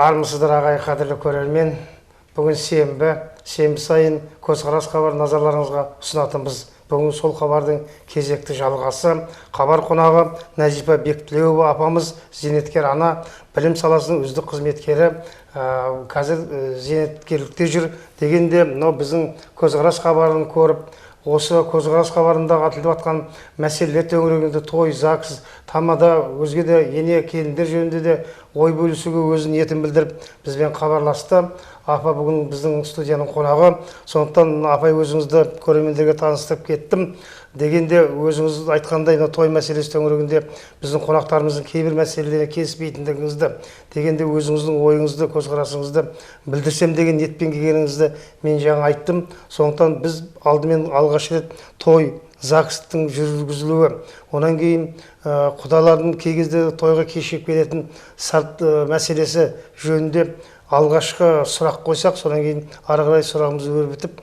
Армысыздар ағай, қадірлі көрермен. Бүгін сенбі сайын көзқарас хабар назарларыңызға ұсынатынбыз. Бүгін сол хабардың кезекті жалғасы. Хабар қонағы Назипа Бектілеуова апамыз, зейнеткер ана, білім саласының үздік қызметкері, қазір зейнеткерлікте жүр. Дегенде, біздің көзқарас хабарын көріп, осы көзқарас хабарында атылып жатқан мәселелер төңірегінде той, ЗАГС, тамада, өзге де ене келіндер жөнінде де ой бөлісуге өзінің ниетін білдіріп, бізбен хабарласты. Апа бүгін біздің студияның қонағы. Сондықтан апай өзіңізді көрермендерге таныстырып кеттім. Дегенде өзіңіз айтқандай той мәселесі төңірегінде біздің қонақтарымыздың кейбір мәселелеріне келіспейтіндігіңізді, дегенде өзіңіздің ойыңызды, көзқарасыңызды білдірсем деген ниетпен келгеніңізді мен жаңа айттым. Сондықтан біз алдымен алғаш рет той, ЗАГСтың жүргізілуі, онан кейін құдалардың кей кезде тойға кешігіп келетін салт мәселесі жөнінде алғашқы сұрақ қойсақ, содан кейін ары қарай сұрағымызды өрбітіп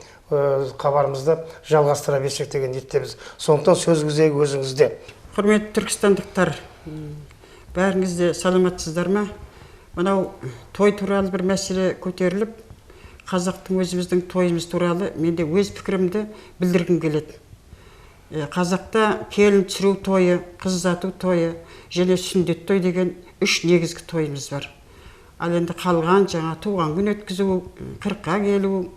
хабарымызды жалғастыра берсек деген ниеттеміз. Сондықтан сөз кезегі өзіңізде. Құрметті түркістандықтар, бәріңізде саламатсыздар ма? Мынау той туралы бір мәселе көтеріліп, қазақтың өзіміздің тойымыз туралы менде өз пікірімді білдіргім келеді. Қазақта келін түсіру тойы, қыз ұзату тойы және сүндет той деген үш негізгі тойымыз бар. Ал енді қалған жаңа туған күн өткізу, қырыққа келу,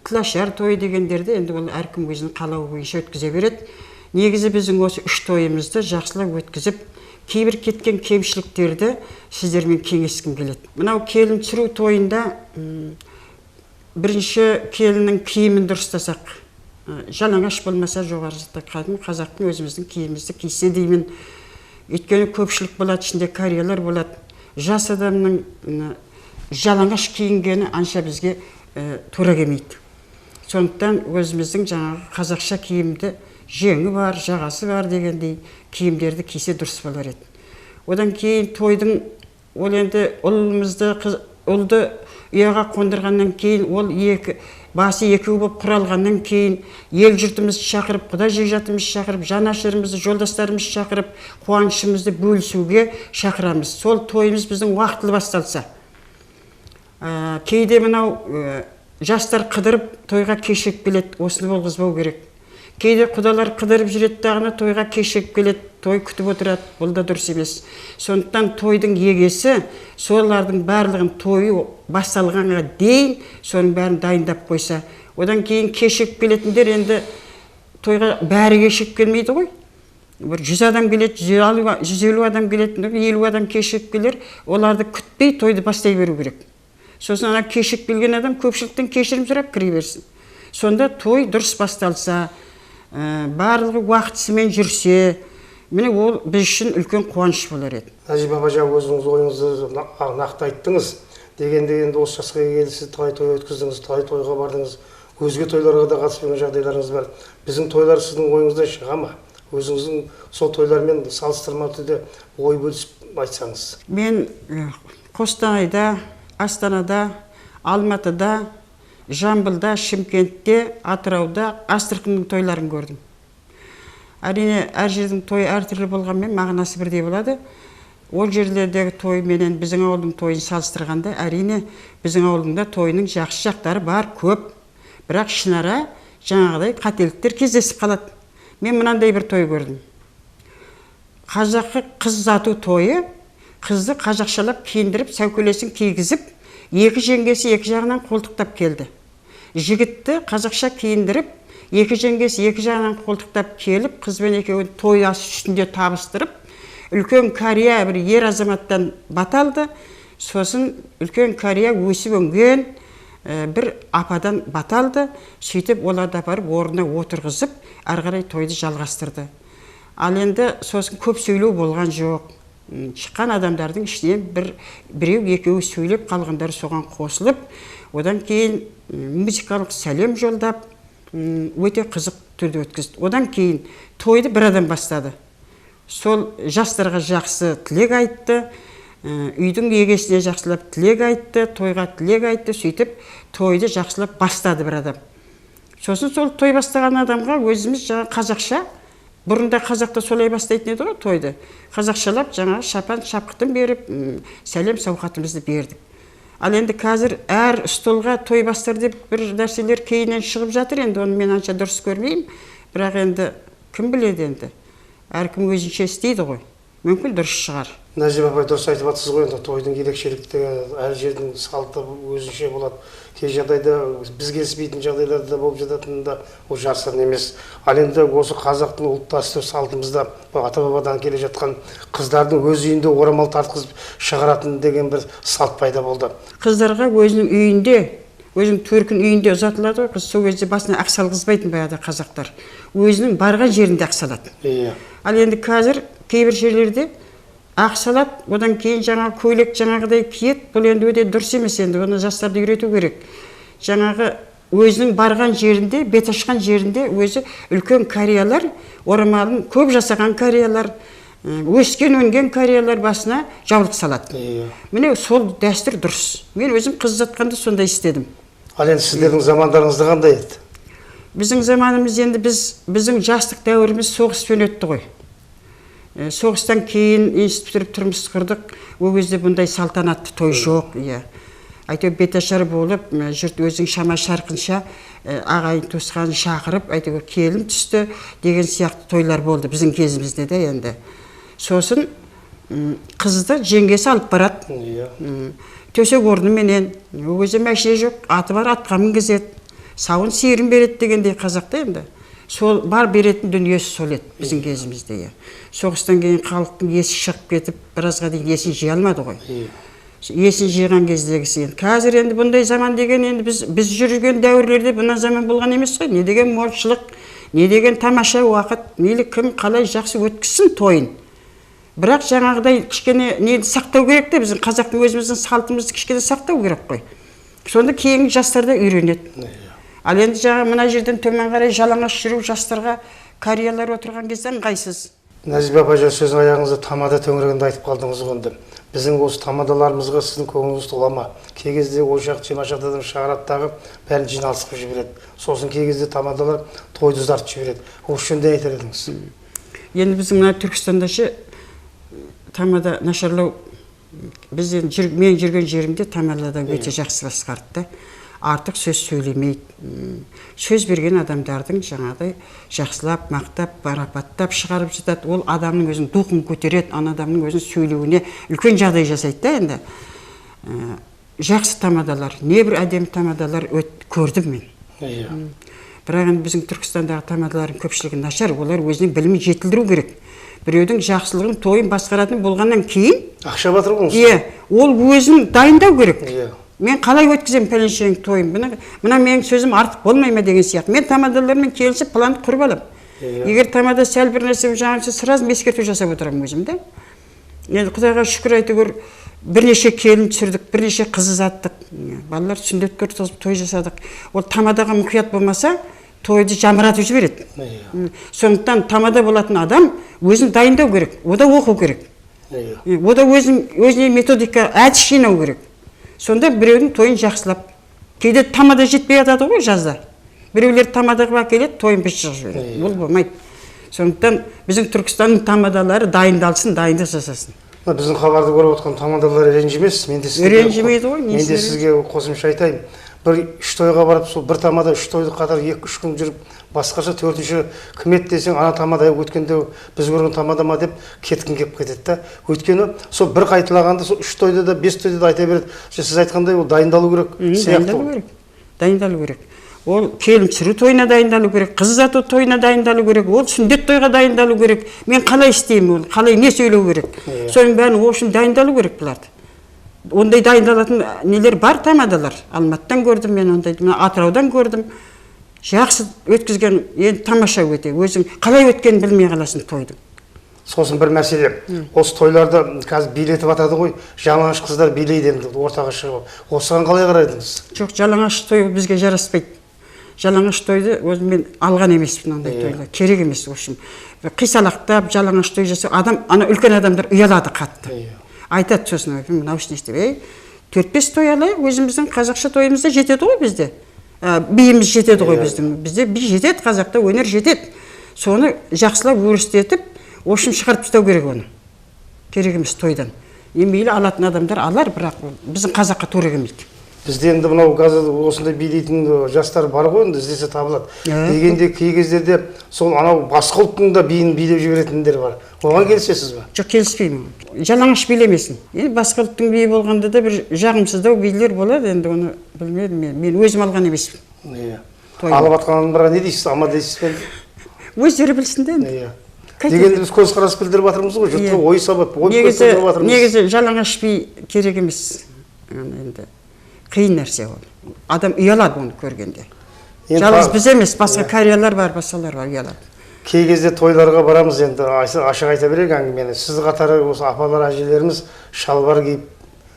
тілашар той дегендерді енді ол әркім өзінің қалауы бойынша өткізе береді. Негізі біздің осы үш тойымызды жақсылап өткізіп, кейбір кеткен кемшіліктерді сіздермен кеңескім келеді. Мынау келін түсіру тойында бірінші келіннің киімін дұрыстасақ, жалаңаш болмаса жоғарыда қазақтың өзіміздің киімімізді кисе деймін. Өйткені көпшілік болады, ішінде кореялар болады. Жас адамның жалаңаш киінгені анша бізге тура келмейді. Сондықтан өзіміздің жаңағы қазақша киімді жеңі бар, жағасы бар дегендей киімдерді кисе дұрыс болар еді. Одан кейін тойдың ол енді ұлды ұяға қондырғаннан кейін ол басы екі болып құралғаннан кейін ел жұртымызды шақырып, құда жекжатымызды шақырып, жанашырымызды, жолдастарымызды шақырып, қуанышымызды бөлісуге шақырамыз. Сол тойымыз біздің уақытылы басталса. Кейде мынау жастар қыдырып тойға кешігіп келеді, осыны болғызбау керек. Кейде құдалар қыдырып жүреді дағына тойға кешігіп келеді, той күтіп отырады, бұл да дұрыс емес. Сондықтан тойдың егесі солардың барлығын тойы басталғанға дейін соның бәрін дайындап қойса. Одан кейін кешігіп келетіндер енді тойға бәрі кешігіп келмейді ғой. Бір 100 адам келеді, 150 адам келеді, 50 адам кешігіп келер, оларды күтпей тойды бастай беру керек. Сосын ана кешігіп келген адам көпшіліктен кешірім сұрап кіре берсін. Сонда той дұрыс басталса, барлығы уақытысымен жүрсе, міне ол біз үшін үлкен қуаныш болар еді. Назипа апа, өзіңіз ойыңызды нақты айттыңыз. Дегенде енді осы жасқа келсіз талай той өткіздіңіз, талай тойға бардыңыз, өзге тойларға да қатыспаған жағдайларыңыз бар. Біздің тойлар сіздің ойыңыздан шыға ма? Өзіңіздің сол тойлармен салыстырма түрде ой бөлісіп айтсаңыз. Мен Қостанайда, Астанада, Алматыда, Жамбылда, Шымкентте, Атырауда, Астраханьның тойларын көрдім. Әрине, әр жердің тойы әртүрлі болғанмен мағынасы бірдей болады. Ол жерлердегі той менен біздің ауылдың тойын салыстырғанда, әрине біздің ауылдың тойының жақсы жақтары бар, көп. Бірақ шынара жаңағыдай қателіктер кездесіп қалады. Мен мынандай бір той көрдім. Қазақы қыз ұзату тойы, қызды қазақшалап киіндіріп, сәукелесін кигізіп, екі жеңгесі екі жағынан қолтықтап келді. Жігітті қазақша киіндіріп, екі жеңгесі екі жағынан қолтықтап келіп, қызбен екеуін той асы үстінде табыстырып, үлкен корея бір ер азаматтан бат алды. Сосын үлкен корея өсіп өнген бір ападан бат алды. Сөйтіп оларды апарып орнына отырғызып, ары қарай тойды жалғастырды. Ал енді сосын көп сөйлеу болған жоқ. Шыққан адамдардың ішінен біреу екеуі сөйлеп, қалғандары соған қосылып, одан кейін музыкалық сәлем жолдап, өте қызық түрде өткізді. Одан кейін тойды бір адам бастады. Сол жастарға жақсы тілек айтты, үйдің егесіне жақсылап тілек айтты, тойға тілек айтты, сөйтіп тойды жақсылап бастады бір адам. Сосын сол той бастаған адамға өзіміз қазақша, бұрында қазақта солай бастайтын еді ғой тойды. Қазақшалап жаңа шапан шапқытын беріп, сәлем сауқатымызды бердік. Ал енді қазір әр столға той бастар деп бір нәрселер кейіннен шығып жатыр, енді оны мен анша дұрыс көрмеймін. Бірақ енді кім біледі енді. Әркім өзінше істейді ғой. Мүмкін дұрыс шығар. Нәжип апай дұрыс айтып жатсыз ғой, енді тойдың ерекшеліктері әр жердің салты өзінше болады. Кей жағдайда біз келіспейтін жағдайларда да болып жататынында ол жасырын емес. Ал енді осы қазақтың ұлт дәстүр салтымызда ата бабадан келе жатқан қыздардың өз үйінде орамал тартқызып шығаратын деген бір салт пайда болды. Қыздарға өзінің үйінде, өзінің төркін үйінде ұзатылады ғой, қыз сол кезде басына ақ салғызбайтын баяғыда қазақтар. Өзінің барған жерінде ақ салады. Иә. Ал енді қазір кейбір жерлерде ақ салады, одан кейін жаңағы көйлек жаңағыдай киет. Бұл енді өте дұрыс емес, енді оны жастарды үйрету керек. Жаңағы өзінің барған жерінде, бет ашқан жерінде өзі үлкен кариялар, орамалын көп жасаған кариялар, өскен өнген кариялар басына жаулық салады. Міне сол дәстүр дұрыс. Мен өзім қыз ұзатқанда сондай істедім. Ал енді сіздердің замандарыңызда қандай еді? Біздің заманымыз енді біздің жастық дәуіріміз соғыспен өтті ғой. Соғыстан кейін институт бітіріп тұрмыс құрдық. Ол кезде бұндай салтанатты той жоқ. Әйтеуір беташар болып, жұрт өзің шама шарқынша ағайын туысқанын шақырып, әйтеуір келін түсті деген сияқты тойлар болды біздің кезімізде де енді. Сосын қызды жеңгесі алып барады. Төсек орныменен, ол кезде мәшине жоқ, аты бар атқа мінгізеді. Сауын сиырын береді дегендей қазақта енді. Сол бар беретін дүниесі сол еді біздің кезімізде. Соғыстан кейін халықтың есі шығып кетіп, біразға дейін есін жия алмады ғой. Есін жиған кездегісі енді. Қазір енді бұндай заман деген енді біз жүрген дәуірлерде бұндай заман болған емес қой. Не деген молшылық, не деген тамаша уақыт, мейлі кім қалай жақсы өткізсін тойын. Бірақ жаңағыдай кішкене нені сақтау керек те, біздің қазақтың өзіміздің салтымызды кішкене сақтау керек қой. Сонда кейінгі жастар да үйренеді. Ал енді жаңа мына жерден төмен қарай жалаңаш жүру жастарға кариялар отырған кезде ыңғайсыз. Нәжип апай сөздің аяғыңызда тамада төңірегінде айтып қалдыңыз ғой. Біздің осы тамадаларымызға сіздің көңіліңіз тола ма? Кей кезде ошақ, жиырма шығарады дағы бәрін жиналысып жібереді. Сосын кей кезде тамадалар тойды ұзартып жібереді. Осы жөнінде айтар едіңіз. Енді біздің мына Түркістанда тамада нашарлау, мен жүрген жерімде тамададан өте жақсы басқарды. Артық сөз сөйлемейді. Сөз берген адамдардың жаңағыдай жақсылап, мақтап, барапаттап шығарып жатады. Ол адамның өзінің духын көтереді, ана адамның өзінің сөйлеуіне үлкен жағдай жасайды да енді. Жақсы тамадалар, небір әдемі тамадалар көрдім мен. Бірақ енді біздің Түркістандағы тамадалардың көпшілігі нашар, олар өзінің білімін жетілдіру керек. Біреудің жақсылығын, тойын басқаратын болғаннан кейін ақша батыр болыңыз. Ол өзін дайындау керек. Мен қалай өткізем пәленшенің тойын? Мына менің сөзім артық болмай ма деген сияқты. Мен тамадалармен келісіп планды құрып алам. Егер тамада сәл бір нәрсе жаңағысы сразу ескерту жасап отырамын өзімді. Енді Құдайға шүкір әйтеуір бірнеше келін түсірдік, бірнеше қыз ұзаттық. Балалар сүндет көріп той жасадық. Ол тамадаға мұқият болмаса, тойды жамыратып жібереді. Сондықтан тамада болатын адам өзін дайындау керек, ода оқу керек. Ода өзіне методика әдіс жинау керек. Сонда біреудің тойын жақсылап. Кейде тамада жетпей жатады ғой жазда. Біреулер тамадаға келеді, тойын біз шығып жібереді. Бұл болмайды. Сондықтан біздің Түркістанның тамадалары дайындалсын, дайындық жасасын. Біздің хабарды көріп отқан тамадалар ренжімес. Ренжімейді ғой. Мен де сізге қосымша айтайын. Бір үш тойға барып, сол бір тамада үш тойды қатар 2-3 күн жүріп, басқаша төртінші кім еді десең, ана тамада өткенде біз көрген тамада ма деп кеткін кеп кетеді да. Өйткені сол бір қайталағанда сол 3 тойда да 5 тойда да айта береді. Сіз айтқандай ол дайындалу керек. Дайындалу керек. Ол келін түсіру тойына дайындалу керек, қыз ұзату тойына дайындалу керек, ол сүндет тойға дайындалу керек. Мен қалай істеймін, қалай не сөйлеу керек. Соның бәрін ол үшін дайындалу керек бұларды. Ондай дайындалатын нелер бар тамадалар. Алматыдан көрдім мен ондайды, Атыраудан көрдім. Жақсы өткізген, енді тамаша өте. Өзің қалай өткенін білмей қаласың тойдың. Сосын бір мәселе. Осы тойларды қазір билетіп атады ғой, жалаңаш қыздар билейді енді ортаға шығып. Осыған қалай қарайдыңыз? Жоқ, жалаңаш той бізге жараспайды. Жалаңаш тойды өзім алған емеспін ондай тойлар. Керек емес үшін. Қисалақтап жалаңаш той жасау, ана үлкен адамдар ұялады қатты. Айтады сосын, мынау үшін істеп, 4-5 той алайық, өзіміздің қазақша тойымызда жетеді ғой бізде. Биіміз жетеді ғой біздің. Бізде би жетеді, қазақта өнер жетеді. Соны жақсылап өрістетіп, ошын шығарып тастау керек оны. Керек емес тойдан. мейлі алатын адамдар алар, бірақ біздің қазаққа тура келмейді. Бізде енді мынау қазір осындай билейтін жастар бар ғой, енді іздесе табылады. Дегенде кей кездерде сол анау басқа ұлттың да биін билеп жіберетіндер бар. Оған келісесіз бе? Жоқ, келіспеймін. Жалаңаш билемесін. Енді басқа ұлттың биі болғанда да бір жағымсыздау билер болады, енді оны білмедім мен өзім алған емеспін. Алып атқандарға не дейсіз, ама дейсіз бе? Өздері білсін де енді. Дегенде біз көзқарас білдіріп жатырмыз ғой, жұртқа ой салып, ой көтеріп жатырмыз. Негізі жалаңаш би керек емес. Енді қиын нәрсе ол. Адам ұялады оны көргенде. Жалғыз біз емес, басқа кореялар бар, басқалар бар, ұялады. Кей кезде тойларға барамыз, енді ашық айта берейік әңгімені. Сіз қатары осы апалар, әжелеріміз шалбар киіп,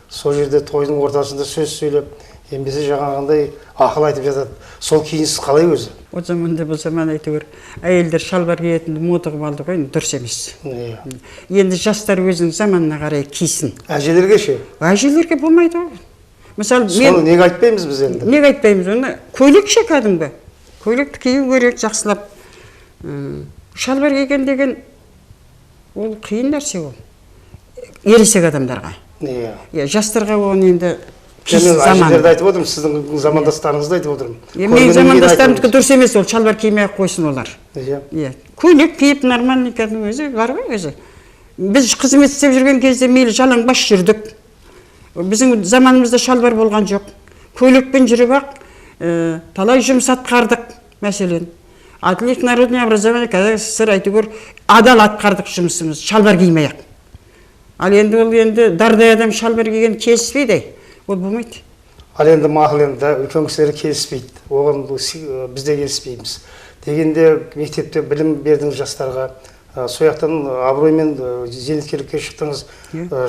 сол жерде тойдың ортасында сөз сөйлеп, ембесе жаңағындай ақыл айтып жатады. Сол киінсіз қалай өзі? О заманда бұл заман әйтеуір әйелдер шалбар киетінді мода қылып алды ғой, дұрыс емес. Енді жастар өзінің заманына қарай кисін. Әжелерге ше? Әжелерге болмайды ғой. Мысалы, соны неге айтпаймыз біз енді? Неге айтпаймыз? Оны көйлек ше кәдімгі. Көйлекті кию керек, жақсылап. Шалбар киген деген ол қиын нәрсе ол. Ересек адамдарға. Жастарға оны енді Мен әжелерді айтып отырмын, сіздің замандастарыңызды айтып отырмын. Мен замандастарымдікі дұрыс емес, ол шалбар кимей қойсын олар. Көйлек киіп нормальный кәдімгі өзі бар ғой өзі. Біз қызмет істеп жүрген кезде мейлі жалаң бас жүрдік. Біздің заманымызда шалбар болған жоқ. Көйлекпен жүріп ақ талай жұмыс атқардық, мәселен. Отлик народное образование СССР әйтеуір адал атқардық жұмысымыз, шалбар кимей ақ. Ал енді ол енді дардай адам шалбар киген келіспейді. Ол болмайды. Ал енді мақұл енді үлкен кісілер келіспейді. Оған біз де келіспейміз. Дегенде мектепте білім бердіңіз жастарға. Сояқтан абыроймен зейнеткерлікке шықтыңыз,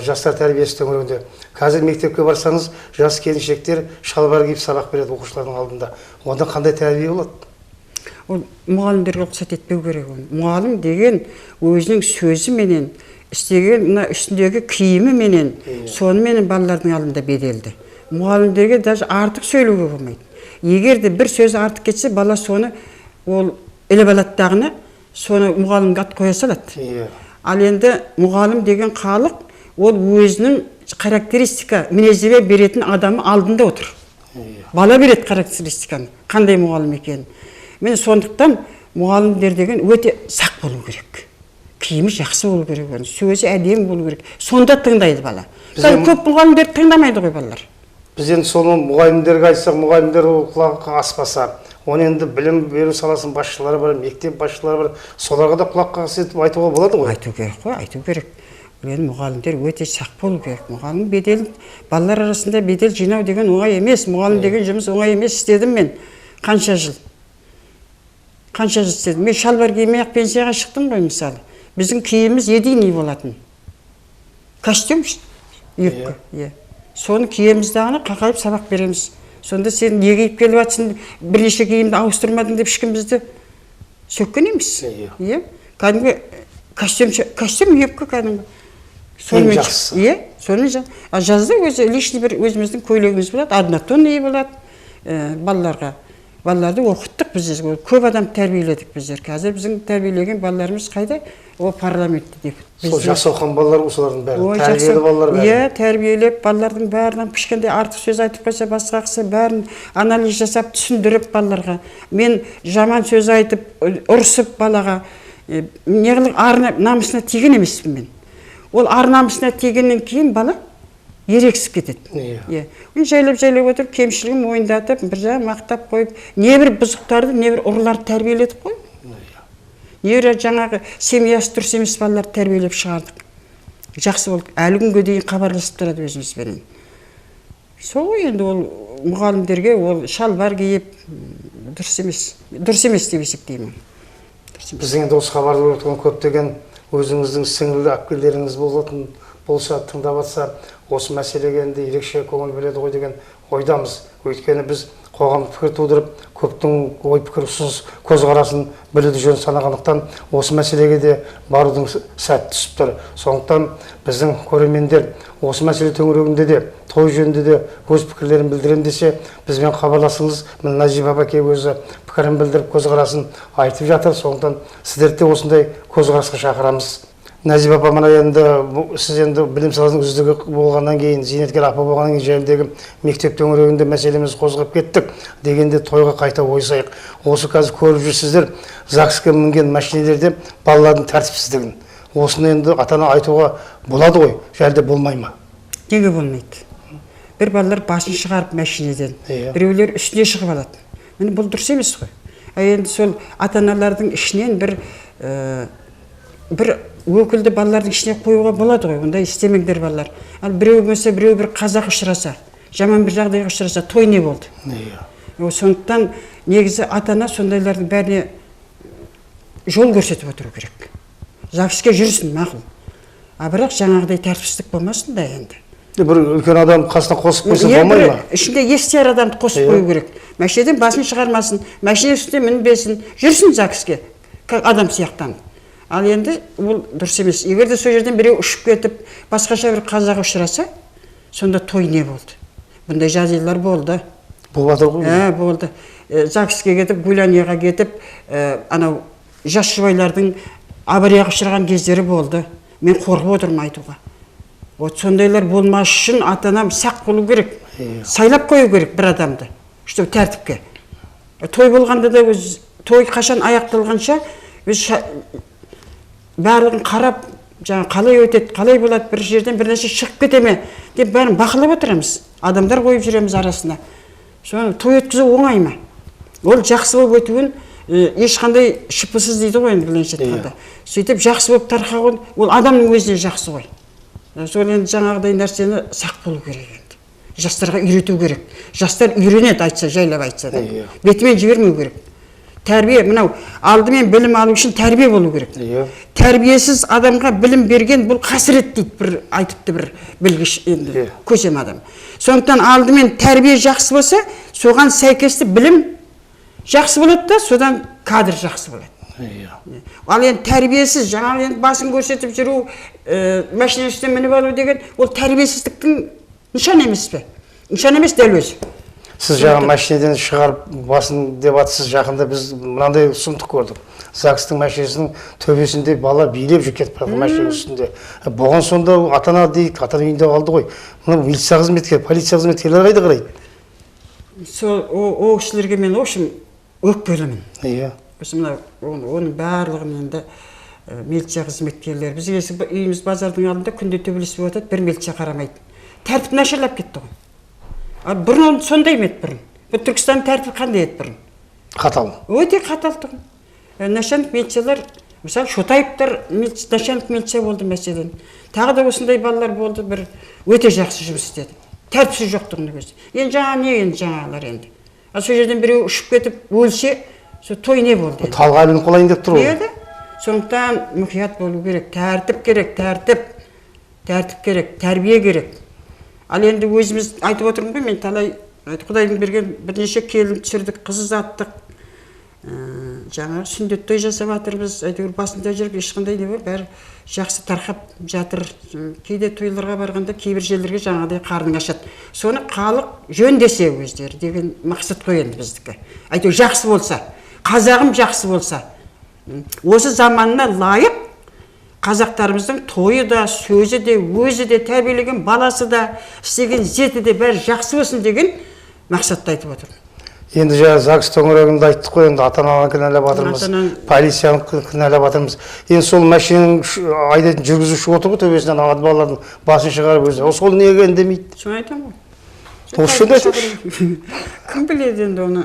жастар тәрбиесі төңірегінде. Қазір мектепке барсаңыз, жас келіншектер шалбар киіп сабақ береді оқушылардың алдында. Онда қандай тәрбие болады? Ол мұғалімдерге рұқсат етпеу керек. Мұғалім деген өзінің сөзі менен, істеген мына үстіндегі киімі менен, сонымен балалардың алдында беделді. Мұғалімдерге даже артық сөйлеуге болмайды. Егер де бір сөз артық кетсе, бала соны ол іліп алаттағына соны мұғалімге ат қоя салады. Ал енді мұғалім деген халық ол өзінің характеристика, мінездеме беретін адамы алдында отыр. Бала береді характеристиканы, қандай мұғалім екенін. Мен сондықтан мұғалімдер деген өте сақ болу керек. Киімі жақсы болу керек, сөзі әдемі болу керек. Сонда тыңдайды бала. Көп мұғалімдер тыңдамайды ғой балалар. Біз енді соны мұғалімдерге айтсақ, мұғалімдер құлаққа аспаса, оны енді білім беру саласының басшылары бар, мектеп басшылары бар, соларға да құлаққа асетіп айтуға болады ғой? Айту керек қой, айту керек. Енді мұғалімдер өте сақ болу керек. Мұғалім бедел, балалар арасында бедел жинау деген оңай емес. Мұғалім деген жұмыс оңай емес, істедім мен қанша жыл. Қанша жыл істедім. Мен шалбар кимей ақ пенсияға шықтым ғой мысалы. Біздің киіміміз единый болатын. Костюм, юбка. Соны киеміз дағына қақайып сабақ береміз. Сонда сен не киіп келіп жатсың, бірнеше киімді ауыстырмадың деп ешкім бізді сөккен емес. Кәдімгі костюм, юбка кәдімгі. Ең жақсы. Сонымен жақсы. Жазда өзі лишний бір өзіміздің көйлегіміз болады, однотонный болады балаларға. Балаларды оқыттық біз, көп адам тәрбиеледік біздер. Қазір біздің тәрбиелеген балаларымыз қайда? О парламентте деп. Сол жас оқыған балалар осылардың бәрі, тәрбиелі балалар бәрі. Тәрбиелеп, балалардың бәрінен кішкентай артық сөз айтып қойса, басқа қылса бәрін анализ жасап түсіндіріп балаларға. Мен жаман сөз айтып, ұрысып балаға неғылық ар намысына тиген емеспін мен. Ол ар намысына тигеннен кейін бала ерексіп кетеді. Жайлап отырып, кемшілігін мойындатып, бір жағын мақтап қойып, небір бұзықтарды, небір ұрыларды тәрбиеледік қой. Небір жаңағы семьясы дұрыс емес балаларды тәрбиелеп шығардық. Жақсы болды, әлі күнге дейін хабарласып тұрады өзімізбенен. Сол енді ол мұғалімдерге ол шалбар киіп дұрыс емес деп есептеймін. Біздің енді осы хабарды көріп тұрған көптеген өзіңіздің сіңілі әпкелеріңіз болса, тыңдап жатса, осы мәселеге енді ерекше көңіл бөледі ғой деген ойдамыз. Өйткені біз қоғамдық пікір тудырып, көптің ой пікір ұсыныс көзқарасын білуді жөн санағандықтан осы мәселеге де барудың сәті түсіп тұр. Сондықтан біздің көрермендер осы мәселе төңірегінде де, той жөнінде де өз пікірлерін білдірем десе, бізбен хабарласыңыз. Міне Назиба апай өзі пікірін білдіріп, көзқарасын айтып жатыр. Сондықтан сіздерді де осындай көзқарасқа шақырамыз. Нәзип апа, мына енді сіз енді білім саласының үздігі болғаннан кейін, зейнеткер апа болғаннан кейін жөніндегі мектеп төңірегінде мәселеміз қозғап кеттік дегенде тойға қайта ойысайық. Осы қазір көріп жүрсіздер, ЗАГС-ке мінген машинелерде балалардың тәртіпсіздігін. Осыны енді ата-ана айтуға болады ғой, әлде болмай ма? Неге болмайды? Бір балалар басын шығарып машинеден, біреулер үстіне шығып алады. Міне бұл дұрыс емес қой. Енді сол ата-аналардың ішінен бір өкілді балалардың ішіне қоюға болады ғой, ондай істемеңдер балалар. Ал біреу болса, біреу бір қазақ ұшыраса, жаман бір жағдайға ұшыраса, той не болды? Сондықтан негізі ата-ана сондайлардың бәріне жол көрсетіп отыру керек. ЗАГС-ке жүрсін, мақұл. А бірақ жаңағыдай тәртіпсіздік болмасын да енді. Бір үлкен адам қасына қосып қойса болмай ма? Ішінде естияр адамды қосып қою керек. Машинеден басын шығармасын, машина үстінде мінбесін, жүрсін ЗАГС-ке, адам сияқтанып. Ал енді бұл дұрыс емес. Егер де сол жерден біреу ұшып кетіп, басқаша бір қазақ ұшыраса, сонда той не болды? Бұндай жағдайлар болды. Болады ғой? Болды. ЗАГС-ке кетіп, Гулянияға кетіп, анау жас жұбайлардың аварияға ұшыраған кездері болды. Мен қорқып отырмын айтуға. Вот сондайлар болмас үшін ата-анам сақ болу керек. Сайлап қою керек бір адамды. Чтобы тәртіпке. Той болғанда да той қашан аяқталғанша біз барлығын қарап, жаңа қалай өтеді, қалай болады, бір жерден бір нәрсе шығып кете ме деп бәрін бақылап отырамыз. Адамдар қойып жүреміз арасына. Соны той өткізу оңай ма? Ол жақсы болып өтуін ешқандай шыпысыз дейді ғой енді білінше айтқанда. Сөйтіп жақсы болып тарқауын ол адамның өзіне жақсы ғой. Сол енді жаңағыдай нәрсені сақ болу керек енді. Жастарға үйрету керек. Жастар үйренеді айтса, жайлап айтса да. Бетімен жібермеу керек. Тәрбие, мынау алдымен білім алу үшін тәрбие болу керек. Тәрбиесіз адамға білім берген бұл қасірет дейді, бір айтыпты бір білгіш енді көсем адам. Сондықтан алдымен тәрбие жақсы болса, соған сәйкесті білім жақсы болады да, содан кадр жақсы болады. Ал енді тәрбиесіз, жаңағы енді басын көрсетіп жүру, машина үстіне мініп алу деген, ол тәрбиесіздіктің нышаны емес пе? Нышаны емес дәл өзі. Сіз жаңа машинеден шығарып басын деп атсыз, жақында біз мынандай сұмдық көрдік. ЗАГС-тың машинасының төбесінде бала билеп жүр кетіп барды машина үстінде. Бұған сонда ата-ана дейік, ата-ана үйінде қалды ғой. Мына милиция қызметкері, полиция қызметкерлері қайда қарайды? Сол о кісілерге мен общем өкпелімін. Осы мына оның барлығын енді милиция қызметкерлері. Бізге үйіміз базардың алдында күнде төбелесіп өтеді, бір милиция қарамайды. Тәртіп нашарлап кетті ғой. Бұрын сондай ме еді бұрын? Бұл Түркістан тәртібі қандай еді бұрын? Талғайын қолайын деп тұр ғой. Сондықтан мұқият болу керек, тәртіп керек, тәртіп керек, тәрбие керек. Ал енді өзіміз айтып отырмын ғой, мен талай Құдайдың берген бірнеше келін түсірдік, қыз ұзаттық. Жаңағы сүндет той жасап жатырмыз, әйтеуір басында жүріп ешқандай не бар, бәрі жақсы тарқап жатыр. Кейде тойларға барғанда кейбір жерлерге жаңағыдай қарның ашады. Соны халық жөндесе өздері деген мақсат қой енді біздікі. Әйтеуір жақсы болса, қазағым жақсы болса, осы заманына лайық қазақтарымыздың тойы да, сөзі де, өзі де, тәрбиелеген баласы да, істеген зеті де бәрі жақсы болсын деген мақсатты айтып отырмын. Енді жаңа ЗАГС төңірегінде айттық қой, енді ата-ананы кінәлап жатырмыз, полицияны кінәлап жатырмыз. Енді сол машинаның айдайтын жүргізуші отыр ғой, төбесінен алады балалардың басын шығарып өзі. Сол неге үндемейді? Соны айтамын ғой. Осы жерде айтыңызшы. Кім біледі енді оны?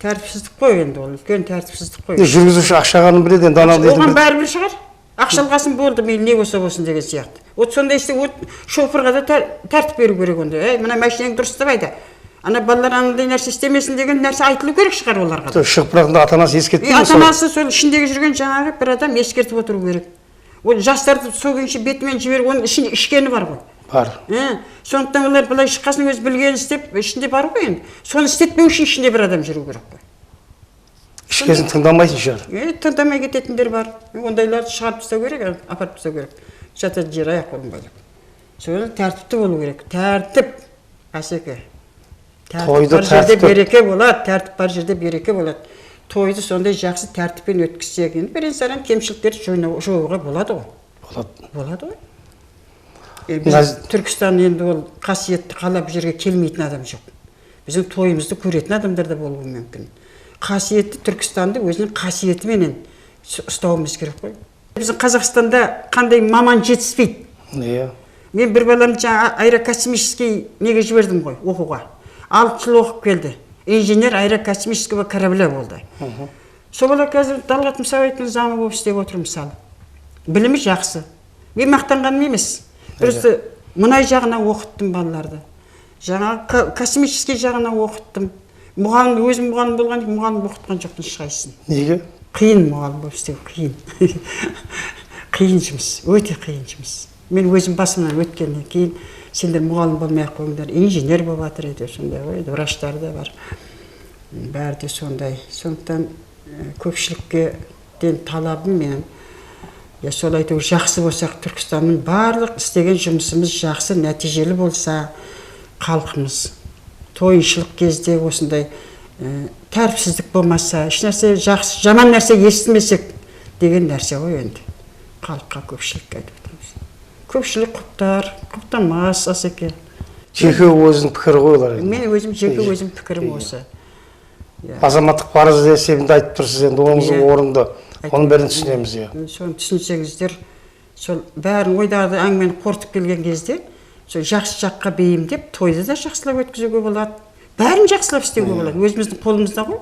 Тәртіпсіздік қой енді, ол үлкен тәртіпсіздік қой. Жүргізуші ақшағанын біледі, енді анау дейтін. Оған бәрібір шығар. Ақшалғасын болды, мейлі не болса болсын деген сияқты. Вот сондай істе шоферға да тәртіп беру керек онда. Мына машинаң дұрыстабайды. Ана балалар анандай нәрсе істемесін деген нәрсе айтылу керек шығар оларға. Шығып бірақында ата-анасы ескертпей ме? Ата-анасы сол ішіндегі жүрген жаңағы бір адам ескертіп отыру керек. Ол жастарды сол күйінше бетімен жіберіп, оның ішінде ішкені бар ғой. Бар. Сондықтан олар былай шыққасын өз білгенін істеп, ішінде бар ғой енді. Соны істетпеу үшін ішінде бір адам жүру керек қой. Ішкесін тыңдамайтын шығар. Тыңдамай кететіндер бар. Ондайларды шығарып тастау керек, апарып тастау керек. Жатады жер аяқ қолын байлап. Соны тәртіпті болу керек. Тәртіп, Асеке. Тәртіп бар жерде береке болады, тәртіп бар жерде береке болады. Тойды сондай жақсы тәртіппен өткізсек, енді бірен-саран кемшіліктерді жоюға болады ғой. Болады ғой. Біз Түркістан енді ол қасиетті қала, бұл жерге келмейтін адам жоқ. Біздің тойымызды көретін адамдар да болуы мүмкін. Қасиетті Түркістанды өзінің қасиетіменен ұстауымыз керек қой. Біздің Қазақстанда қандай маман жетіспейді. Иә. Мен бір баламды жаңа аэрокосмический неге жібердім ғой, оқуға. 6 жыл оқып келді. Инженер аэрокосмического корабля болды. Сол бала қазір Талғат Мұсабаевтың замы болып істеп отыр мысалы. Білімі жақсы. Мен мақтанғаным емес. Просто мұнай жағына оқыттым балаларды. Жаңа космический жағына оқыттым. Мұғалім, өзім мұғалім болған, мұғалім оқытқан жоқтың ешқайсысын. Неге? Қиын мұғалім болып істеу, қиын. Қиын жұмыс, өте қиын жұмыс. Мен өзім басымнан өткеннен кейін сендер мұғалім болмай-ақ қойыңдар, инженер болып жатыр еді, сондай ғой, врачтар да бар. Бәрі де сондай. Сондықтан көпшілікке ден талабым менің. Сол айту жақсы болсақ, Түркістанның барлық істеген жұмысымыз жақсы, нәтижелі болса, халқымыз тойыншылық кезде осындай тәртіпсіздік болмаса, еш нәрсе жақсы, жаман нәрсе естімесек деген нәрсе ғой енді. Халыққа көпшілікке айтып отырмыз. Көпшілік құптамас Асеке. Жеке өзінің пікірі ғой олар. Мен өзім жеке өзім пікірім осы. Азаматтық парыз есебінде айтып тұрсыз, енді оңыздың орынды. Оның бәрін түсінеміз. Соны түсінсеңіздер, сол бәрін ойдағыда әңгімені қорытып келген кезде, сол жақсы жаққа бейімдеп, тойды да жақсылап өткізуге болады. Бәрін жақсылап істеуге болады. Өзіміздің қолымызда ғой.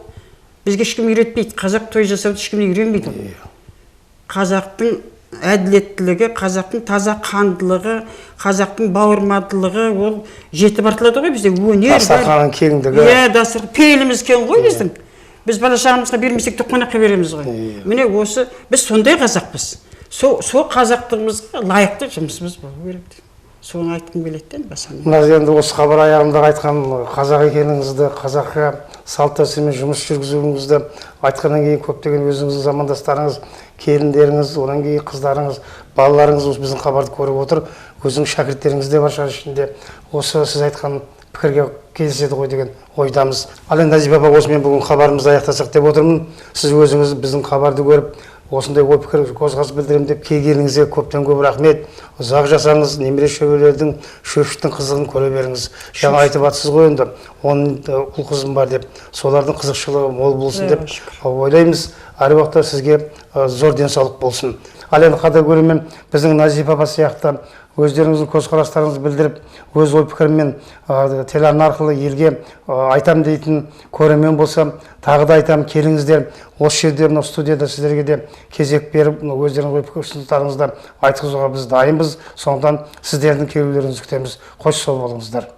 Бізге ешкім үйретпейді. Қазақ той жасауды ешкім үйренбейді. Қазақтың әділеттілігі, қазақтың таза қандылығы, қазақтың бауырмалдылығы, ол жетіп артылады ғой бізде. Өнер, дастарханның кеңдігі. Дастархан, пейіліміз кең ғой біздің. Біз бала шағамызға бермесек те қонаққа береміз ғой. Міне осы біз сондай қазақпыз. Сол қазақтығымызға лайықты жұмысымыз болу керек. Соны айтқым келеді басынан. Мына енді осы хабар аяғында айтқан қазақ екеніңізді, қазаққа салт дәстүрмен жұмыс жүргізуіңізді айтқаннан кейін көптеген өзіңіздің замандастарыңыз, келіндеріңіз, одан кейін қыздарыңыз, балаларыңыз біздің хабарды көріп отыр. Өзінің шәкірттеріңіз де бар шығар ішінде. Осы сіз айтқан пікірге келіседі ғой деген ойдамыз. Ал енді Назипа апа, осымен бүгін хабарымызды аяқтасақ деп отырмын. Сіз өзіңіз біздің хабарды көріп, осындай ой пікір көзқарас білдіремін деп келгеніңізге көптен көп рахмет. Ұзақ жасаңыз, немере шөберелердің шөпшіктің қызығын көре беріңіз. Жаңа айтып жатсыз ғой енді, оның ұл қызым бар деп, солардың қызықшылығы мол болсын деп ойлаймыз. Әр уақытта сізге зор денсаулық болсын. Ал енді қадір көрермен, біздің Назипа апа сияқты өздеріңіздің көзқарастарыңызды білдіріп, өз ой пікірімен телеарна арқылы елге айтам дейтін көрермен болса, тағы да айтам, келіңіздер. Осы жерде, мына студияда сіздерге де кезек беріп, өздеріңіз ой пікір-ұсыныстарыңызды айтқызуға біз дайынбыз. Сондықтан сіздердің келулеріңізді күтеміз. Қош сау болыңыздар.